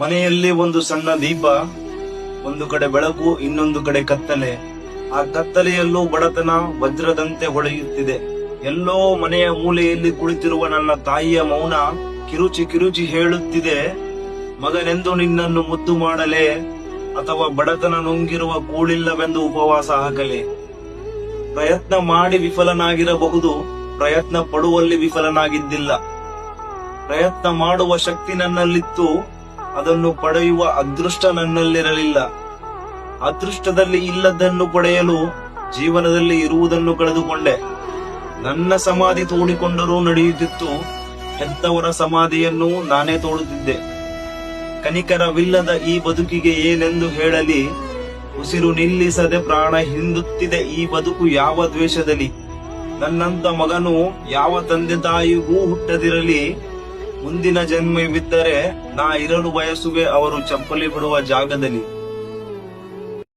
ಮನೆಯಲ್ಲಿ ಒಂದು ಸಣ್ಣ ದೀಪ, ಒಂದು ಕಡೆ ಬೆಳಕು, ಇನ್ನೊಂದು ಕಡೆ ಕತ್ತಲೆ. ಆ ಕತ್ತಲೆಯಲ್ಲೂ ಬಡತನ ವಜ್ರದಂತೆ ಹೊಳೆಯುತ್ತಿದೆ. ಎಲ್ಲೋ ಮನೆಯ ಮೂಲೆಯಲ್ಲಿ ಕುಳಿತಿರುವ ನನ್ನ ತಾಯಿಯ ಮೌನ ಕಿರುಚಿ ಕಿರುಚಿ ಹೇಳುತ್ತಿದೆ, ಮಗನೆಂದು ನಿನ್ನನ್ನು ಮುದ್ದು ಮಾಡಲೇ, ಅಥವಾ ಬಡತನ ನುಂಗಿರುವ ಕೂಳಿಲ್ಲವೆಂದು ಉಪವಾಸ ಹಾಕಲೇ. ಪ್ರಯತ್ನ ಮಾಡಿ ವಿಫಲನಾಗಿರಬಹುದು, ಪ್ರಯತ್ನ ಪಡುವಲ್ಲಿ ವಿಫಲನಾಗಿದ್ದಿಲ್ಲ. ಪ್ರಯತ್ನ ಮಾಡುವ ಶಕ್ತಿ ನನ್ನಲ್ಲಿತ್ತು, ಅದನ್ನು ಪಡೆಯುವ ಅದೃಷ್ಟ ನನ್ನಲ್ಲಿರಲಿಲ್ಲ. ಅದೃಷ್ಟದಲ್ಲಿ ಇಲ್ಲದನ್ನು ಪಡೆಯಲು ಜೀವನದಲ್ಲಿ ಇರುವುದನ್ನು ಕಳೆದುಕೊಂಡೆ. ನನ್ನ ಸಮಾಧಿ ತೋಡಿಕೊಂಡರೂ ನಡೆಯುತ್ತಿತ್ತು, ಹೆತ್ತವರ ಸಮಾಧಿಯನ್ನು ನಾನೇ ತೋಡುತ್ತಿದ್ದೆ. ಕನಿಕರವಿಲ್ಲದ ಈ ಬದುಕಿಗೆ ಏನೆಂದು ಹೇಳಲಿ, ಉಸಿರು ನಿಲ್ಲಿಸದೆ ಪ್ರಾಣ ಹಿಂದುತ್ತಿದೆ ಈ ಬದುಕು ಯಾವ ದ್ವೇಷದಲ್ಲಿ. ನನ್ನಂತ ಮಗನು ಯಾವ ತಂದೆ ತಾಯಿಗೂ ಹುಟ್ಟದಿರಲಿ, ಮುಂದಿನ ಜನ್ಮವಿದ್ದರೆ ನಾ ಇರಲು ಬಯಸುವೆ ಅವರು ಚಪ್ಪಲಿ ಬಿಡುವ ಜಾಗದಲ್ಲಿ.